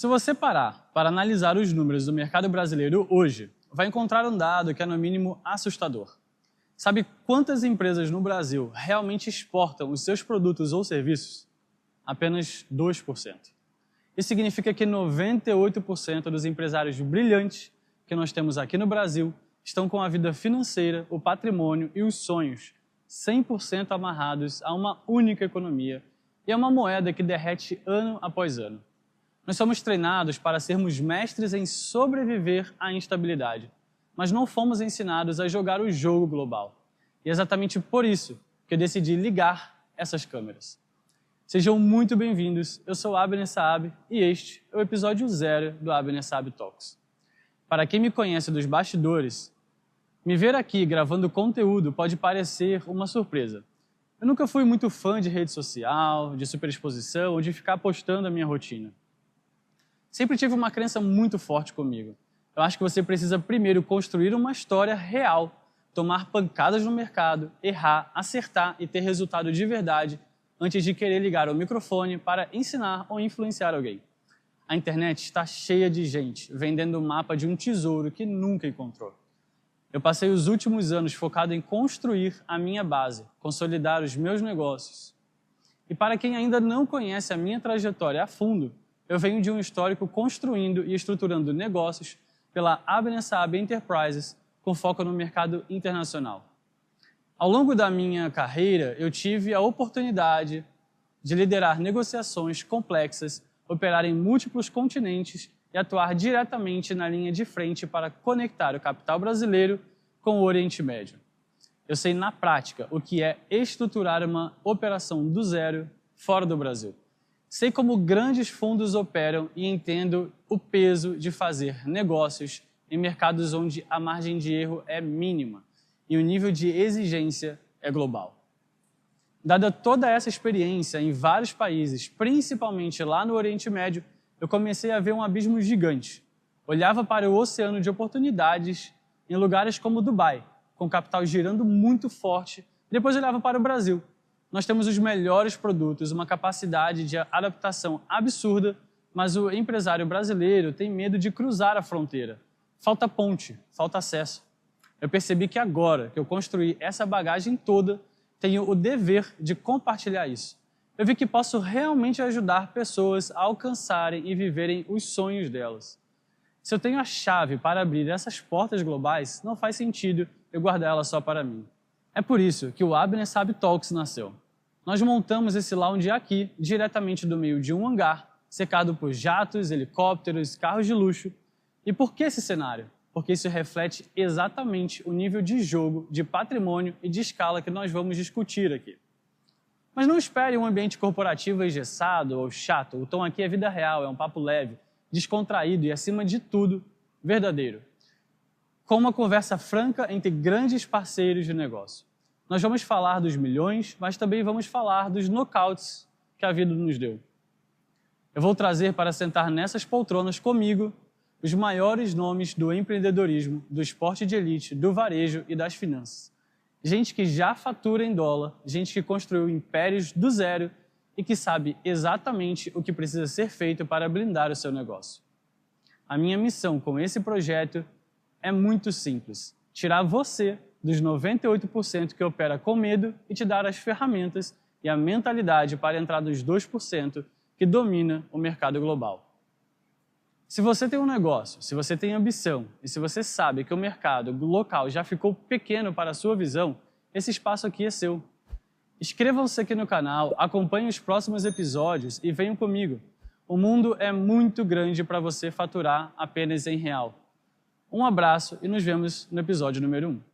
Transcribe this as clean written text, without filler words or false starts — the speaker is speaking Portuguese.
Se você parar para analisar os números do mercado brasileiro hoje, vai encontrar um dado que é no mínimo assustador. Sabe quantas empresas no Brasil realmente exportam os seus produtos ou serviços? Apenas 2%. Isso significa que 98% dos empresários brilhantes que nós temos aqui no Brasil estão com a vida financeira, o patrimônio e os sonhos 100% amarrados a uma única economia e a uma moeda que derrete ano após ano. Nós somos treinados para sermos mestres em sobreviver à instabilidade, mas não fomos ensinados a jogar o jogo global. E é exatamente por isso que eu decidi ligar essas câmeras. Sejam muito bem-vindos, eu sou Abner Saab e este é o episódio 0 do Abner Saab Talks. Para quem me conhece dos bastidores, me ver aqui gravando conteúdo pode parecer uma surpresa. Eu nunca fui muito fã de rede social, de superexposição ou de ficar postando a minha rotina. Sempre tive uma crença muito forte comigo. Eu acho que você precisa primeiro construir uma história real, tomar pancadas no mercado, errar, acertar e ter resultado de verdade antes de querer ligar o microfone para ensinar ou influenciar alguém. A internet está cheia de gente vendendo o mapa de um tesouro que nunca encontrou. Eu passei os últimos anos focado em construir a minha base, consolidar os meus negócios. E para quem ainda não conhece a minha trajetória a fundo, eu venho de um histórico construindo e estruturando negócios pela Abner Saab Enterprises com foco no mercado internacional. Ao longo da minha carreira, eu tive a oportunidade de liderar negociações complexas, operar em múltiplos continentes e atuar diretamente na linha de frente para conectar o capital brasileiro com o Oriente Médio. Eu sei na prática o que é estruturar uma operação do zero fora do Brasil. Sei como grandes fundos operam e entendo o peso de fazer negócios em mercados onde a margem de erro é mínima e o nível de exigência é global. Dada toda essa experiência em vários países, principalmente lá no Oriente Médio, eu comecei a ver um abismo gigante. Olhava para o oceano de oportunidades em lugares como Dubai, com capital girando muito forte, e depois olhava para o Brasil. Nós temos os melhores produtos, uma capacidade de adaptação absurda, mas o empresário brasileiro tem medo de cruzar a fronteira. Falta ponte, falta acesso. Eu percebi que agora que eu construí essa bagagem toda, tenho o dever de compartilhar isso. Eu vi que posso realmente ajudar pessoas a alcançarem e viverem os sonhos delas. Se eu tenho a chave para abrir essas portas globais, não faz sentido eu guardar ela só para mim. É por isso que o Abner Saab Talks nasceu. Nós montamos esse lounge aqui, diretamente do meio de um hangar, cercado por jatos, helicópteros, carros de luxo. E por que esse cenário? Porque isso reflete exatamente o nível de jogo, de patrimônio e de escala que nós vamos discutir aqui. Mas não espere um ambiente corporativo engessado ou chato. O tom aqui é vida real, é um papo leve, descontraído e, acima de tudo, verdadeiro. Com uma conversa franca entre grandes parceiros de negócio. Nós vamos falar dos milhões, mas também vamos falar dos nocautes que a vida nos deu. Eu vou trazer para sentar nessas poltronas comigo os maiores nomes do empreendedorismo, do esporte de elite, do varejo e das finanças. Gente que já fatura em dólar, gente que construiu impérios do zero e que sabe exatamente o que precisa ser feito para blindar o seu negócio. A minha missão com esse projeto é muito simples: tirar você dos 98% que opera com medo e te dar as ferramentas e a mentalidade para entrar nos 2% que domina o mercado global. Se você tem um negócio, se você tem ambição e se você sabe que o mercado local já ficou pequeno para a sua visão, esse espaço aqui é seu. Inscrevam-se aqui no canal, acompanhem os próximos episódios e venham comigo. O mundo é muito grande para você faturar apenas em real. Um abraço e nos vemos no episódio número 1.